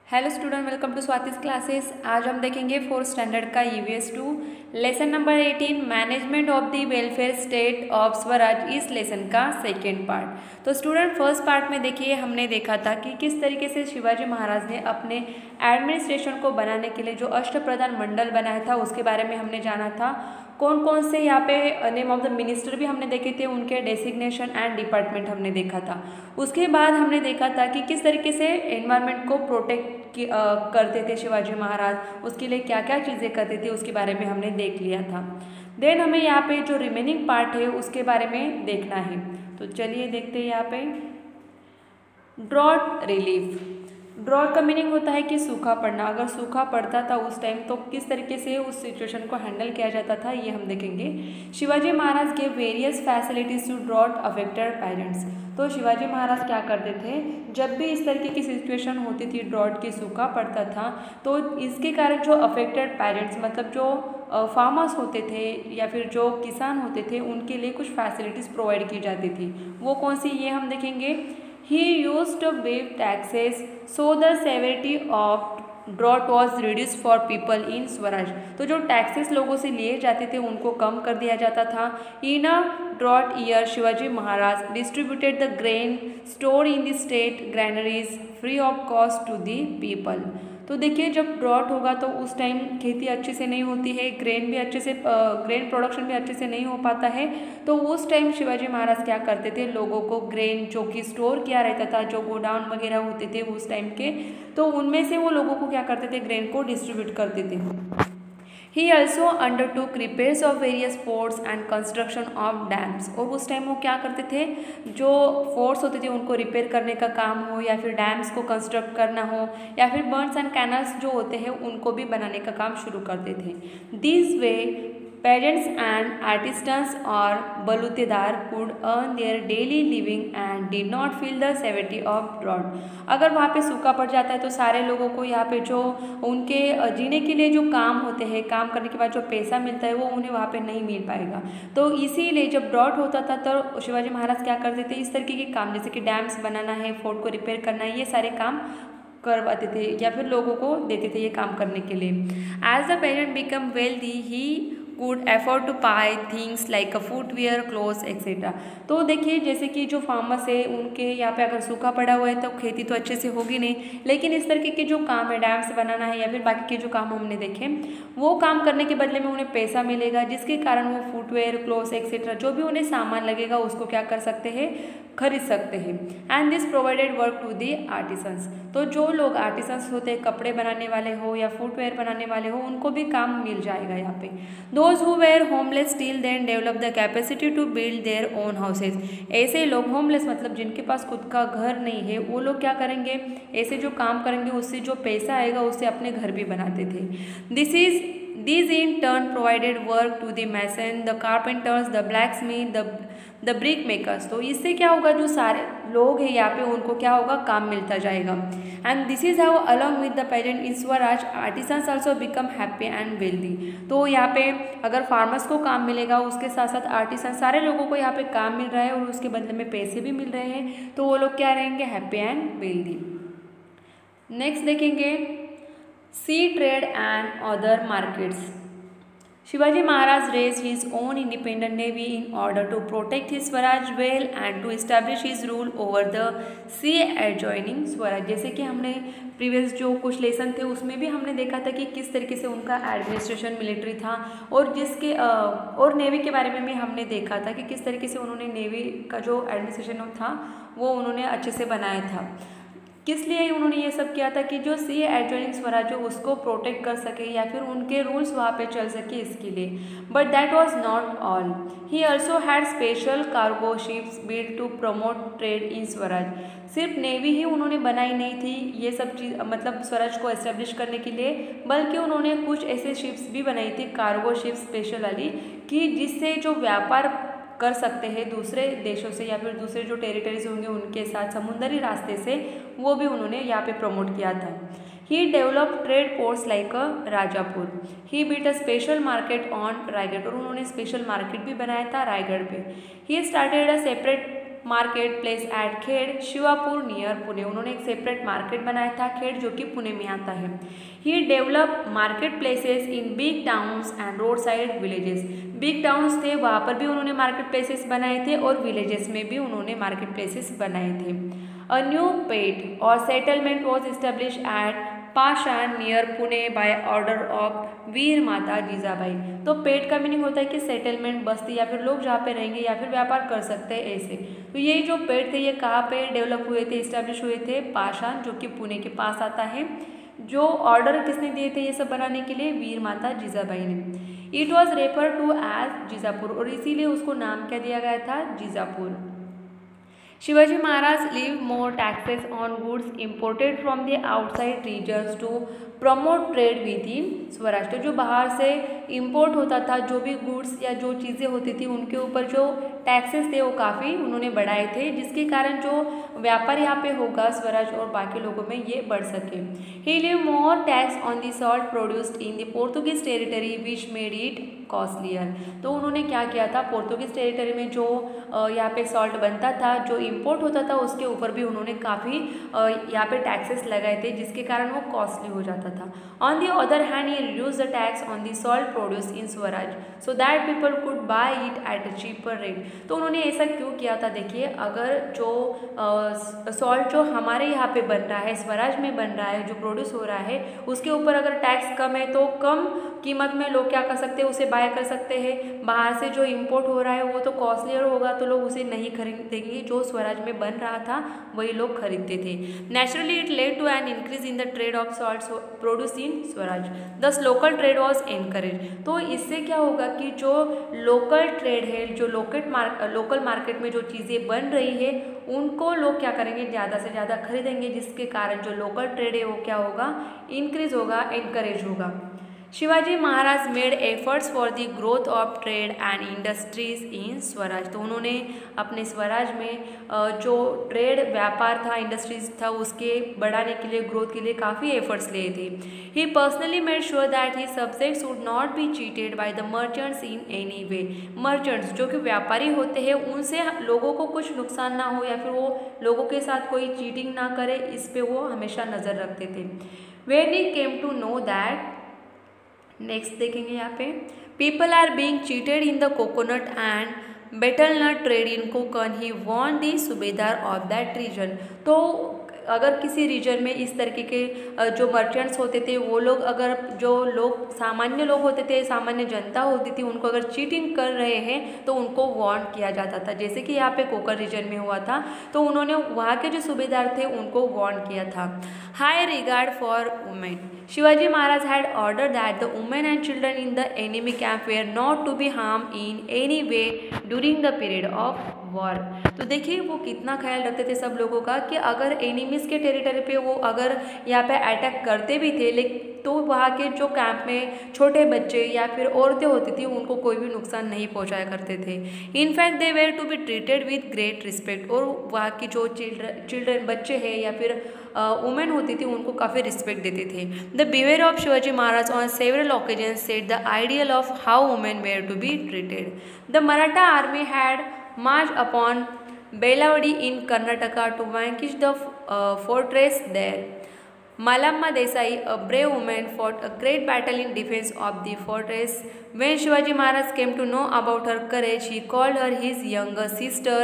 Hello student, welcome to Swati's classes. आज हम देखेंगे फोर्थ स्टैंडर्ड का EVS 2 lesson number 18 management of the welfare state of Swaraj. इस lesson का सेकेंड पार्ट। तो स्टूडेंट फर्स्ट पार्ट में देखिए हमने देखा था कि किस तरीके से शिवाजी महाराज ने अपने एडमिनिस्ट्रेशन को बनाने के लिए जो अष्टप्रधान मंडल बनाया था उसके बारे में हमने जाना था। कौन कौन से यहाँ पे नेम ऑफ द मिनिस्टर भी हमने देखे थे, उनके डेसिग्नेशन एंड डिपार्टमेंट हमने देखा था। उसके बाद हमने देखा था कि किस तरीके से एनवायरनमेंट को प्रोटेक्ट करते थे शिवाजी महाराज, उसके लिए क्या क्या चीज़ें करते थे उसके बारे में हमने देख लिया था। देन हमें यहाँ पे जो रिमेनिंग पार्ट है उसके बारे में देखना है। तो चलिए देखते हैं यहाँ पे ड्रॉट रिलीफ। ड्रॉट का मीनिंग होता है कि सूखा पड़ना। अगर सूखा पड़ता था उस टाइम तो किस तरीके से उस सिचुएशन को हैंडल किया जाता था ये हम देखेंगे। शिवाजी महाराज के various facilities to drought affected parents. तो शिवाजी महाराज क्या करते थे, जब भी इस तरीके की सिचुएशन होती थी, ड्रॉट की सूखा पड़ता था, तो इसके कारण जो अफेक्टेड पेरेंट्स मतलब जो फार्मर्स होते थे या फिर जो किसान होते थे उनके लिए कुछ फैसिलिटीज़ प्रोवाइड की जाती थी। वो कौन सी ये हम देखेंगे। He used to waive taxes so the severity of drought was reduce for people in Swaraj. तो जो टैक्सेस लोगों से लिए जाते थे उनको कम कर दिया जाता था। In a drought year Shivaji Maharaj distributed the grain store in the state granaries free of cost to the people. तो देखिए जब ड्रॉट होगा तो उस टाइम खेती अच्छे से नहीं होती है, ग्रेन भी अच्छे से ग्रेन प्रोडक्शन भी अच्छे से नहीं हो पाता है। तो उस टाइम शिवाजी महाराज क्या करते थे, लोगों को ग्रेन जो कि स्टोर किया रहता था, जो गोडाउन वगैरह होते थे उस टाइम के, तो उनमें से वो लोगों को क्या करते थे, ग्रेन को डिस्ट्रीब्यूट करते थे। He also undertook repairs of various forts and construction of dams। और उस टाइम वो क्या करते थे, जो फोर्ट्स होते थे उनको रिपेयर करने का काम हो या फिर डैम्स को कंस्ट्रक्ट करना हो या फिर बर्न्स एंड कैनल्स जो होते हैं उनको भी बनाने का काम शुरू करते थे। This way parents and artisans और balutedar could earn their daily living and did not feel the severity of drought. अगर वहाँ पे सूखा पड़ जाता है तो सारे लोगों को यहाँ पे जो उनके जीने के लिए जो काम होते हैं, काम करने के बाद जो पैसा मिलता है वो उन्हें वहाँ पे नहीं मिल पाएगा। तो इसीलिए जब ड्रॉट होता था तो शिवाजी महाराज क्या करते थे, इस तरीके के काम जैसे कि डैम्स बनाना है, फोर्ट को रिपेयर करना है, ये सारे काम करवाते थे या फिर लोगों को देते थे ये काम करने के लिए। As the parent become wealthy he could afford to buy things like a footwear, clothes, etc। तो देखिए जैसे कि जो फार्मर्स है उनके यहाँ पे अगर सूखा पड़ा हुआ है तो खेती तो अच्छे से होगी नहीं, लेकिन इस तरीके के जो काम है, डैम्स बनाना है या फिर बाकी के जो काम हमने देखे, वो काम करने के बदले में उन्हें पैसा मिलेगा, जिसके कारण वो फुटवेयर, क्लोथ्स एक्सेट्रा जो भी उन्हें सामान लगेगा उसको क्या कर सकते हैं, खरीद सकते हैं। And this provided work to the artisans. तो जो लोग आर्टिसंस होते हैं, कपड़े बनाने वाले हो या फुटवेयर बनाने वाले हो, उनको भी काम मिल जाएगा यहाँ पे। Those who were homeless till then develop the capacity to build their own houses. ऐसे लोग, होमलेस मतलब जिनके पास खुद का घर नहीं है, वो लोग क्या करेंगे, ऐसे जो काम करेंगे उससे जो पैसा आएगा उससे अपने घर भी बनाते थे। These in turn provided work to the mason, the carpenters, the blacksmith, the brick makers। तो इससे क्या होगा, जो सारे लोग हैं यहाँ पे उनको क्या होगा, काम मिलता जाएगा। And this is how along with the parent in Swaraj artisans also become happy and wealthy। तो यहाँ पे अगर फार्मर्स को काम मिलेगा उसके साथ साथ आर्टिसन, सारे लोगों को यहाँ पे काम मिल रहा है और उसके बदले में पैसे भी मिल रहे हैं, तो वो लोग क्या रहेंगे, हैप्पी एंड वेल्दी। नेक्स्ट देखेंगे sea trade and other markets। Shivaji Maharaj raised his own independent navy in order to protect his Swaraj well and to establish his rule over the sea adjoining Swaraj। जैसे कि हमने previous जो कुछ lesson थे उसमें भी हमने देखा था कि किस तरीके से उनका एडमिनिस्ट्रेशन मिलिट्री था, और जिसके और नेवी के बारे में भी हमने देखा था कि किस तरीके से उन्होंने नेवी का जो एडमिनिस्ट्रेशन था वो उन्होंने अच्छे से बनाया था। किस लिए उन्होंने ये सब किया था कि जो सी एडजॉइनिंग स्वराज हो उसको प्रोटेक्ट कर सके या फिर उनके रूल्स वहाँ पे चल सके, इसके लिए। But that was not all, he also had special cargo ships built to promote trade in Swaraj. सिर्फ नेवी ही उन्होंने बनाई नहीं थी ये सब चीज़, मतलब स्वराज को एस्टेब्लिश करने के लिए, बल्कि उन्होंने कुछ ऐसे शिप्स भी बनाई थी, कार्गो शिप्स स्पेशल वाली, कि जिससे जो व्यापार कर सकते हैं दूसरे देशों से या फिर दूसरे जो टेरिटरीज होंगे उनके साथ समुद्री रास्ते से, वो भी उन्होंने यहाँ पे प्रमोट किया था। He develop trade ports like Rajapur. He built a special market on Raigad. और उन्होंने स्पेशल मार्केट भी बनाया था रायगढ़ पे। He started a separate market place at Khed Shivapur near Pune. उन्होंने एक सेपरेट मार्केट बनाया था खेड़ जो कि पुणे में आता है। He develop market places in big towns and road side villages. Big towns थे वहाँ पर भी उन्होंने मार्केट प्लेसेस बनाए थे और विलेजेस में भी उन्होंने मार्केट प्लेसेस बनाए थे। अ न्यू पेट और settlement was establish at Pashan near Pune by order of Veer Mata Jijabai. तो पेट का मीनिंग होता है कि सेटलमेंट, बस्ती या फिर लोग जहाँ पे रहेंगे या फिर व्यापार कर सकते हैं ऐसे। तो ये जो पेट थे ये कहाँ पे डेवलप हुए थे, इस्टेब्लिश हुए थे? पाषाण जो कि पुणे के पास आता है। जो ऑर्डर किसने दिए थे ये सब बनाने के लिए? वीर माता जीजाबाई ने। It was refer to as Jijapur और इसीलिए उसको नाम क्या दिया गया था? Jijapur. Shivaji Maharaj levied more taxes on goods imported from the outside regions to promote trade with in Swaraj. तो जो बाहर से इम्पोर्ट होता था, जो भी गुड्स या जो चीज़ें होती थी उनके ऊपर जो टैक्सेस थे वो काफ़ी उन्होंने बढ़ाए थे, जिसके कारण जो व्यापार यहाँ पे होगा स्वराज और बाकी लोगों में ये बढ़ सके। ही लेव more tax on the salt produced in the Portuguese territory which made it costlier. तो उन्होंने क्या किया था? पोर्तुगीज टेरिटरी में जो यहाँ पे सॉल्ट बनता था, जो इम्पोर्ट होता था, उसके ऊपर भी उन्होंने काफ़ी यहाँ पे टैक्सेस लगाए थे, जिसके कारण वो कॉस्टली हो जाता था। On the other hand he reduce the tax on the salt produce in Swaraj so that people could bye it at a cheaper rate. तो उन्होंने ऐसा क्यों किया था? देखिए, अगर जो सॉल्ट जो हमारे यहाँ पे बन रहा है, स्वराज में बन रहा है, जो प्रोड्यूस हो रहा है, उसके ऊपर अगर टैक्स कम है तो कम कीमत में लोग क्या कर सकते हैं? उसे बाय कर सकते हैं। बाहर से जो इम्पोर्ट हो रहा है वो तो कॉस्टलियर होगा, तो लोग उसे नहीं खरीदेंगे। जो स्वराज में बन रहा था वही लोग खरीदते थे। Naturally it led to an increase in the trade of salt produce in Swaraj, thus local trade was encourage. तो इससे क्या होगा कि जो लोकल ट्रेड है, जो लोकल मार्केट में जो चीज़ें बन रही है उनको लोग क्या करेंगे? ज़्यादा से ज़्यादा खरीदेंगे, जिसके कारण जो लोकल ट्रेड है वो क्या होगा? इंक्रीज होगा, एनकरेज होगा। Shivaji Maharaj made efforts for the growth of trade and industries in Swaraj. तो उन्होंने अपने स्वराज में जो ट्रेड व्यापार था, इंडस्ट्रीज था, उसके बढ़ाने के लिए, ग्रोथ के लिए काफ़ी एफर्ट्स लिए थे। He personally made sure that he subjects would not be cheated by the merchants in any way. Merchants जो कि व्यापारी होते हैं, उनसे लोगों को कुछ नुकसान ना हो या फिर वो लोगों के साथ कोई चीटिंग ना करे, इस पे वो हमेशा नज़र रखते थे। When he came to know that, next देखेंगे यहाँ पे, people are being cheated in the coconut and betel nut trade in Konkan, he want the subedar of that region. तो अगर किसी रीजन में इस तरीके के जो मर्चेंट्स होते थे, वो लोग अगर जो लोग सामान्य लोग होते थे, सामान्य जनता होती थी, उनको अगर चीटिंग कर रहे हैं तो उनको वार्न किया जाता था। जैसे कि यहाँ पे कोकन रीजन में हुआ था, तो उन्होंने वहाँ के जो सूबेदार थे उनको वार्न किया था। High regard for women, Shivaji Maharaj had order that the women and children in the enemy camp were not to be harm in any way during the period of war. तो देखिए वो कितना ख्याल रखते थे सब लोगों का कि अगर एनिमीज़ के टेरिटरी पे वो अगर यहाँ पे अटैक करते भी थे, लेकिन तो वहाँ के जो कैंप में छोटे बच्चे या फिर औरतें होती थी उनको कोई भी नुकसान नहीं पहुँचाया करते थे। In fact they were to be treated with great respect. और वहाँ की जो चिल्ड्रन बच्चे हैं या फिर वुमेन होती थी उनको काफ़ी रिस्पेक्ट देते थे। The behaviour of Shivaji Maharaj on several occasions set the ideal of how women were to be treated. The Maratha army had marched upon Belavadi in Karnataka to vanquish the fortress there. Malamma Desai, a brave woman, fought a great battle in defense of the fortress. When Shivaji Maharaj came to know about her courage, he called her his younger sister,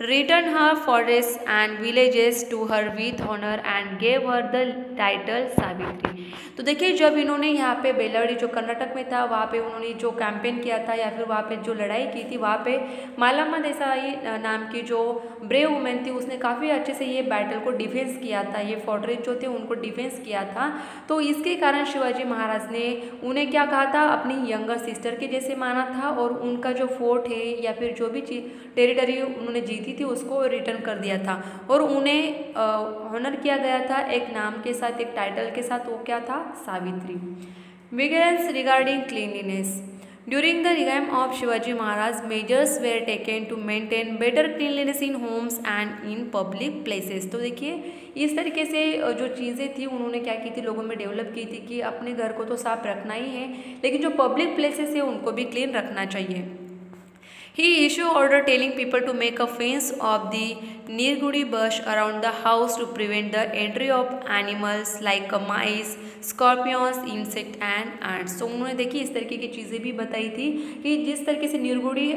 returned her forests and villages to her with honor and gave her the title Savitri. तो देखिए जब इन्होंने यहाँ पे बेलावड़ी जो कर्नाटक में था वहाँ पे उन्होंने जो कैंपेन किया था या फिर वहाँ पे जो लड़ाई की थी, वहाँ पे मालम्मा देसाई नाम की जो ब्रेव वुमेन थी उसने काफ़ी अच्छे से ये बैटल को डिफेंस किया था, ये फोर्ट्रेस जो थे उनको डिफेंस किया था। तो इसके कारण शिवाजी महाराज ने उन्हें क्या कहा था? अपनी यंगर सिस्टर के जैसे माना था और उनका जो फोर्ट है या फिर जो भी टेरिटरी उन्होंने जीती थी उसको रिटर्न कर दिया था और उन्हें ऑनर किया गया था एक नाम के साथ, एक टाइटल के साथ। वो क्या था? Savitri. Vigilance regarding cleanliness. During the reign of Shivaji Maharaj, measures were taken to maintain better cleanliness in homes and in public places. तो देखिए इस तरीके से जो चीज़ें थी उन्होंने क्या की थी, लोगों में डेवलप की थी कि अपने घर को तो साफ रखना ही है, लेकिन जो पब्लिक प्लेसेस है उनको भी क्लीन रखना चाहिए। He issued order telling people to make a fence of the Nilgiri bush around the house to prevent the entry of animals like mice, scorpions, insect and ants। तो उन्होंने देखिए इस तरीके की चीज़ें भी बताई थी कि जिस तरीके से नीलगुड़ी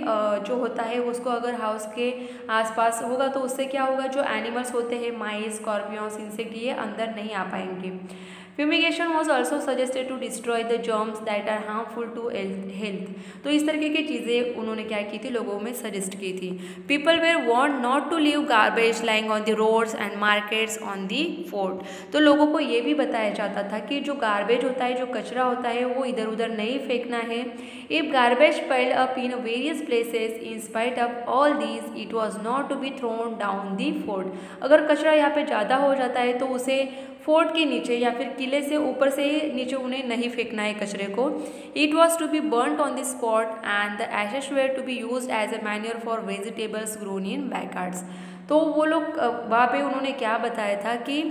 जो होता है उसको अगर हाउस के आसपास होगा तो उससे क्या होगा, जो एनिमल्स होते हैं माइस, स्कॉर्पियंस, इंसेक्ट, ये अंदर नहीं आ पाएंगे। Fumigation was also suggested to destroy the germs that are harmful to health. तो इस तरीके की चीज़ें उन्होंने क्या की थी, लोगों में सजेस्ट की थी। People were want not to leave garbage lying on the roads and markets on the fort. तो लोगों को ये भी बताया जाता था कि जो गार्बेज होता है, जो कचरा होता है, वो इधर उधर नहीं फेंकना है। If garbage piled up in various places in spite of all these it was not to be thrown down the fort. अगर कचरा यहाँ पे ज़्यादा हो जाता है तो उसे फोर्ट के नीचे या फिर किले से ऊपर से ही नीचे उन्हें नहीं फेंकना है कचरे को। It was to be burned on the spot and the ashes were to be used as a manure for vegetables grown in backyards. तो वो लोग वहाँ पे उन्होंने क्या बताया था कि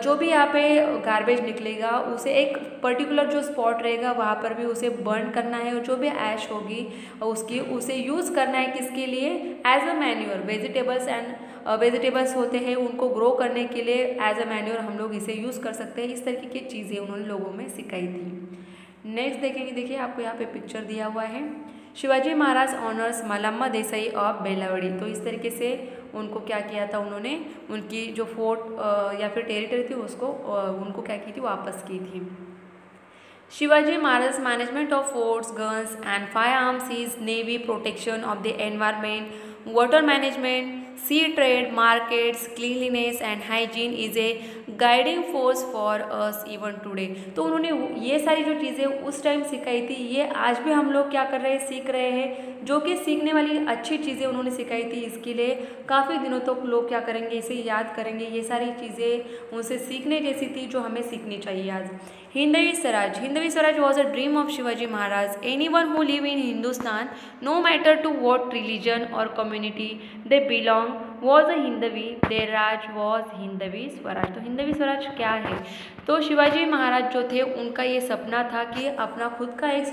जो भी यहाँ पे गार्बेज निकलेगा उसे एक पर्टिकुलर जो स्पॉट रहेगा वहाँ पर भी उसे बर्न करना है, और जो भी ऐश होगी उसकी उसे यूज़ करना है किसके लिए, एज अ मैन्योर। वेजिटेबल्स होते हैं उनको ग्रो करने के लिए एज अ मैन्योर हम लोग इसे यूज़ कर सकते हैं। इस तरीके की चीज़ें उन्होंने लोगों में सिखाई थी। नेक्स्ट देखेंगे, देखिए आपको यहाँ पे पिक्चर दिया हुआ है। शिवाजी महाराज ऑनर्स मलम्मा देसाई ऑफ बेलावड़ी। तो इस तरीके से उनको क्या किया था, उन्होंने उनकी जो फोर्ट या फिर टेरिटरी थी उसको उनको क्या की थी, वापस की थी। Shivaji Maharaj management of forts, guns and fire arms, his navy, protection of the environment, water management, sea trade, markets, cleanliness and hygiene is a guiding force for us even today. तो उन्होंने ये सारी जो चीज़ें उस टाइम सिखाई थी, ये आज भी हम लोग क्या कर रहे हैं, सीख रहे हैं। जो कि सीखने वाली अच्छी चीज़ें उन्होंने सिखाई थी, इसके लिए काफ़ी दिनों तक तो लोग क्या करेंगे, इसे याद करेंगे। ये सारी चीज़ें उनसे सीखने जैसी थी जो हमें सीखनी चाहिए आज। Hindavi Swaraj. Hindavi Swaraj was a dream of Shivaji Maharaj. Anyone who live in Hindustan, no matter to what religion or community they belong, was a Hindavi, their raj was Hindavi Swaraj. तो हिंदवी स्वराज क्या है, तो शिवाजी महाराज जो थे उनका ये सपना था कि अपना खुद का एक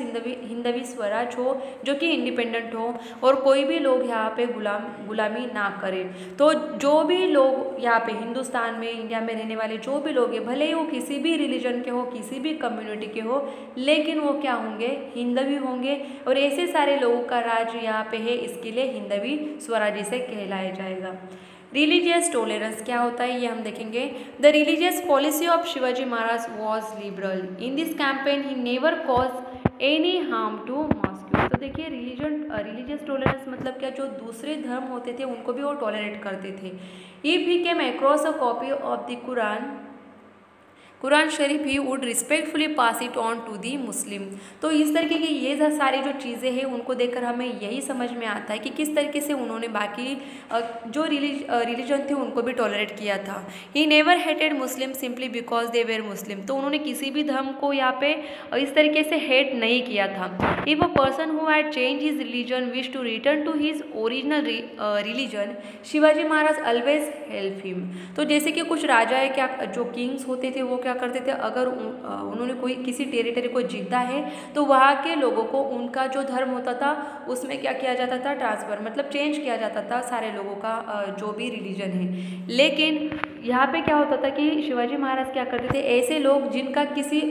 हिंदवी स्वराज हो जो कि इंडिपेंडेंट हो और कोई भी लोग यहाँ पे गुलामी ना करें। तो जो भी लोग यहाँ पे हिंदुस्तान में, इंडिया में रहने वाले जो भी लोग हैं, भले ही वो किसी भी रिलीजन के हो, किसी भी कम्युनिटी के हो, लेकिन वो क्या होंगे, हिंदवी होंगे। और ऐसे सारे लोगों का राज यहाँ पे है, इसके लिए हिंदवी स्वराज से कहलाया जाएगा। रिलीजियस टॉलरेंस क्या होता है ये हम देखेंगे। The religious policy of Shivaji Maharaj was liberal. In this campaign he never cause any harm to mosque. तो देखिए रिलीजियस टॉलरेंस मतलब क्या, जो दूसरे धर्म होते थे उनको भी वो टॉलरेट करते थे। If he came across a copy of the Quran Sharif, he would respectfully pass it on to the Muslim. तो इस तरीके की ये सारी जो चीज़ें हैं उनको देखकर हमें यही समझ में आता है कि किस तरीके से उन्होंने बाकी जो रिलीजन थे उनको भी टॉलरेट किया था। He never hated Muslim simply because they were Muslim. तो उन्होंने किसी भी धर्म को यहाँ पे इस तरीके से हेट नहीं किया था। If a person who had change his religion wish to return to his original religion, Shivaji Maharaj always help him. तो जैसे कि कुछ राजा क्या, जो किंग्स होते थे वो क्या करते थे, अगर उन्होंने कोई किसी टेरिटरी को जीता है तो वहाँ के लोगों को उनका जो धर्म होता था उसमें क्या किया जाता था, ट्रांसफ़र मतलब चेंज किया जाता था सारे लोगों का जो भी रिलीजन है। लेकिन यहाँ पे क्या होता था कि शिवाजी महाराज क्या करते थे, ऐसे लोग जिनका किसी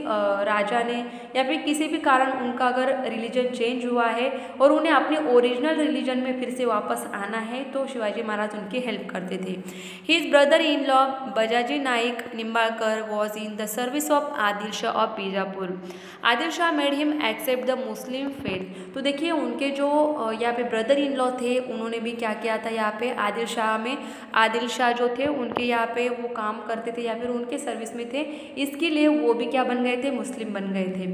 राजा ने या फिर किसी भी कारण उनका अगर रिलीजन चेंज हुआ है और उन्हें अपने ओरिजिनल रिलीजन में फिर से वापस आना है, तो शिवाजी महाराज उनकी हेल्प करते थे। His brother in law Bajaji Naik Nimbalkar was in the service of Adil Shah of Bijapur. Adil Shah made him accept the Muslim faith. तो देखिए उनके जो यहाँ पे ब्रदर इन लॉ थे उन्होंने भी क्या किया था, यहाँ पे आदिल शाह जो थे उनके यहाँ पे वो काम करते थे या फिर उनके सर्विस में थे, इसके लिए वो भी क्या बन गए थे, मुस्लिम बन गए थे।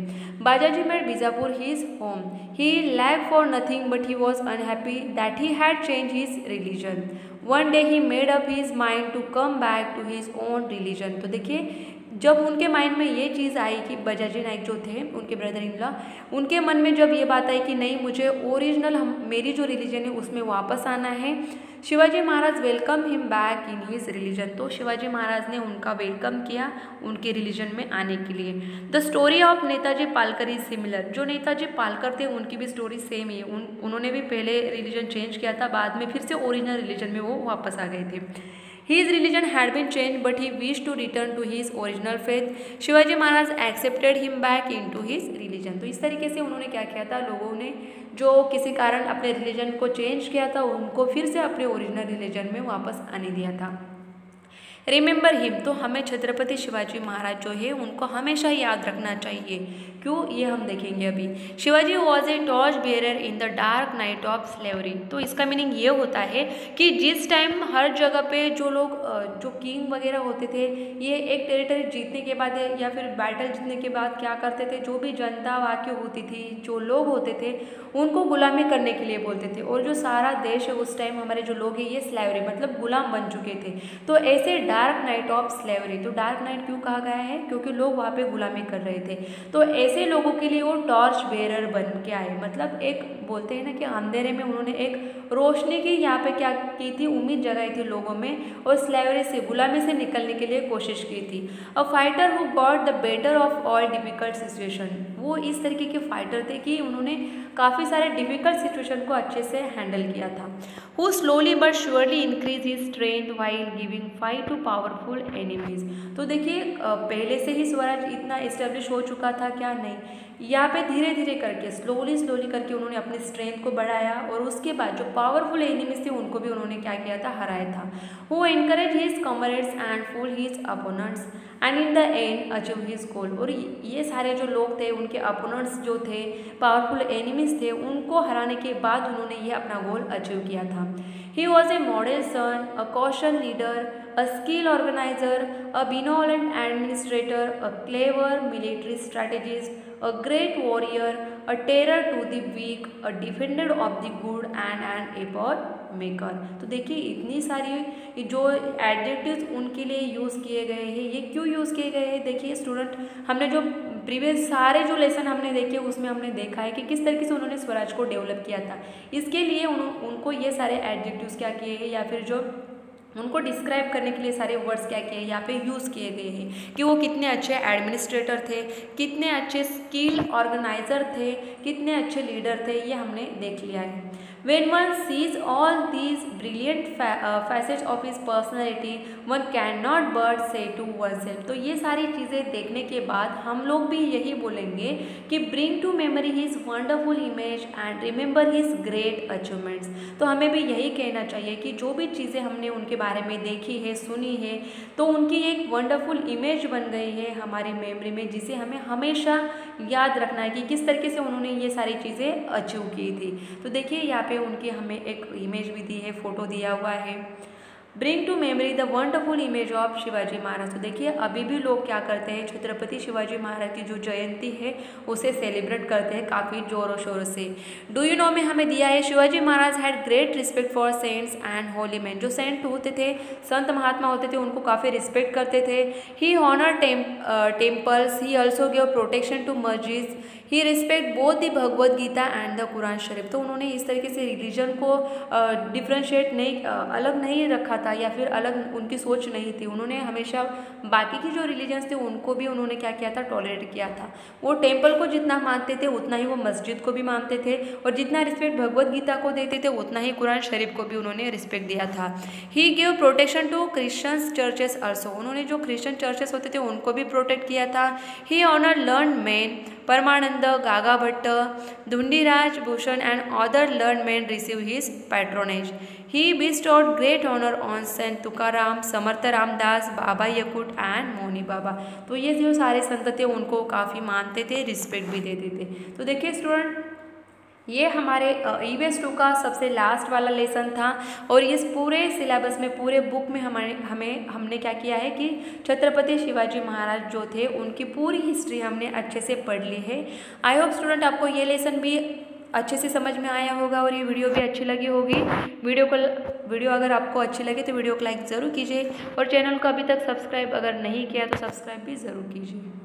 Bajaji made Bijapur his home. He lack for nothing but he was unhappy that he had change his religion. One day he made up his mind to come back to his own religion. तो देखिए जब उनके mind में ये चीज़ आई कि बजाजी नाइक जो थे उनके ब्रदर इन लॉ, उनके मन में जब ये बात आई कि नहीं मुझे ओरिजिनल मेरी जो रिलीजन है उसमें वापस आना है, Shivaji Maharaj welcome him back in his religion. तो शिवाजी महाराज ने उनका वेलकम किया उनके रिलीजन में आने के लिए। The story of Netaji Palkar is similar. जो नेताजी पालकर थे उनकी भी स्टोरी सेम ही है। उन्होंने भी पहले रिलीजन चेंज किया था, बाद में फिर से ओरिजिनल रिलीजन में वो वापस आ गए थे। His religion had been changed, but he wished to return to his original faith. Shivaji Maharaj accepted him back into his religion। तो इस तरीके से उन्होंने क्या किया था, लोगों ने जो किसी कारण अपने रिलीजन को चेंज किया था उनको फिर से अपने ओरिजिनल रिलीजन में वापस आने दिया था। रिमेंबर हिम, तो हमें छत्रपति शिवाजी महाराज जो है उनको हमेशा याद रखना चाहिए। क्यों, ये हम देखेंगे अभी। Shivaji was a torch bearer in the dark night of slavery. तो इसका मीनिंग ये होता है कि जिस टाइम हर जगह पे जो लोग जो किंग वगैरह होते थे, ये एक टेरिटरी जीतने के बाद या फिर बैटल जीतने के बाद क्या करते थे, जो भी जनता वाक्य होती थी, जो लोग होते थे उनको गुलामी करने के लिए बोलते थे। और जो सारा देश है उस टाइम हमारे जो लोग हैं ये स्लेवरी मतलब गुलाम बन चुके थे। तो ऐसे डार्क नाइट ऑफ स्लेवरी, तो डार्क नाइट क्यों कहा गया है, क्योंकि लोग वहाँ पे गुलामी कर रहे थे। तो ऐसे लोगों के लिए वो टॉर्च बेरर बन के आए, मतलब एक बोलते हैं ना कि अंधेरे में उन्होंने एक रोशनी की यहाँ पे क्या की थी, उम्मीद जगाई थी लोगों में और स्लेवरी से गुलामी से निकलने के लिए कोशिश की थी। A fighter who got the better of all difficult situation. वो इस तरीके के फाइटर थे कि उन्होंने काफ़ी सारे डिफिकल्ट सिचुएशन को अच्छे से हैंडल किया था। Who slowly but surely increase his strength while giving fight to powerful enemies. तो देखिए पहले से ही स्वराज इतना इस्टेब्लिश हो चुका था क्या, नहीं, यहाँ पे धीरे धीरे करके स्लोली करके उन्होंने अपनी स्ट्रेंथ को बढ़ाया और उसके बाद जो पावरफुल एनिमीज थे उनको भी उन्होंने क्या किया था, हराया था। Who encourage his comrades and fool his opponents and in the end achieve his goal. और ये सारे जो लोग थे उनके अपोनेंट्स जो थे, पावरफुल एनिमीज थे, उनको हराने के बाद उन्होंने ये अपना गोल अचीव किया था। He was a model son, a caution leader, a skilled organizer, a benevolent administrator, a clever military strategist, a great warrior, a terror to the weak, a defender of the good and an effort maker। तो देखिए इतनी सारी जो adjectives उनके लिए use किए गए हैं, ये क्यों यूज़ किए गए हैं। देखिए स्टूडेंट, हमने जो प्रीवियस सारे जो लेसन हमने देखे उसमें हमने देखा है कि किस तरीके से उन्होंने स्वराज को डेवलप किया था। इसके लिए उनको ये सारे एडजेक्टिव्स क्या किए हैं या फिर जो उनको डिस्क्राइब करने के लिए सारे वर्ड्स क्या किए यहाँ पे यूज़ किए गए हैं कि वो कितने अच्छे एडमिनिस्ट्रेटर थे, कितने अच्छे स्किल ऑर्गेनाइजर थे, कितने अच्छे लीडर थे, ये हमने देख लिया है। When one sees all these brilliant facets of his personality, one cannot but say to oneself। तो ये सारी चीज़ें देखने के बाद हम लोग भी यही बोलेंगे कि bring to memory his wonderful image and remember his great achievements। तो हमें भी यही कहना चाहिए कि जो भी चीज़ें हमने उनके बारे में देखी है, सुनी है, तो उनकी एक वंडरफुल इमेज बन गई है हमारी मेमोरी में, जिसे हमें हमेशा याद रखना है कि किस तरीके से उन्होंने ये सारी चीज़ें अचीव की थी। तो देखिए यहाँ पे उनकी हमें एक इमेज भी दी है, फोटो दिया हुआ है। Bring to memory the wonderful image of Shivaji Maharaj. तो देखिए अभी भी लोग क्या करते हैं, छत्रपति शिवाजी महाराज की जो जयंती है उसे सेलिब्रेट करते हैं काफ़ी ज़ोरों शोरों से। डू यू नो में हमें दिया है, Shivaji Maharaj had great respect for saints and holy man. जो सेंट होते थे, संत महात्मा होते थे, उनको काफ़ी रिस्पेक्ट करते थे। He honour temples, he also give protection to masjid, he respect both the Bhagavad Gita and the Quran Sharif. तो उन्होंने इस तरीके से रिलीजन को डिफ्रेंशिएट नहीं, अलग नहीं रखा था या फिर अलग उनकी सोच नहीं थी। उन्होंने हमेशा बाकी की जो रिलीजन्स थे उनको भी उन्होंने क्या किया था, टॉलरेट किया था। वो टेम्पल को जितना मानते थे उतना ही वो मस्जिद को भी मानते थे और जितना रिस्पेक्ट भगवद गीता को देते थे उतना ही कुरान शरीफ को भी उन्होंने रिस्पेक्ट दिया था। He give protection to Christians churches also. उन्होंने जो क्रिश्चियन चर्चेस होते थे उनको भी प्रोटेक्ट किया था। He honour learn man, Parmanand, Gaga Bhatt, Dhundiraj Bhushan and other learn man receive his patronage. He bestowed great honor on saint Tukaram, Samarth Ramdas, Baba Yakut and Mauni Baba. तो ये जो सारे संत थे उनको काफ़ी मानते थे, रिस्पेक्ट भी देते थे। तो देखिए स्टूडेंट, ये हमारे EVS 2 का सबसे लास्ट वाला लेसन था और इस पूरे सिलेबस में, पूरे बुक में हमने क्या किया है कि छत्रपति शिवाजी महाराज जो थे उनकी पूरी हिस्ट्री हमने अच्छे से पढ़ ली है। आई होप स्टूडेंट आपको ये लेसन भी अच्छे से समझ में आया होगा और ये वीडियो भी अच्छी लगी होगी। वीडियो अगर आपको अच्छी लगे तो वीडियो को लाइक ज़रूर कीजिए और चैनल को अभी तक सब्सक्राइब अगर नहीं किया तो सब्सक्राइब भी ज़रूर कीजिए।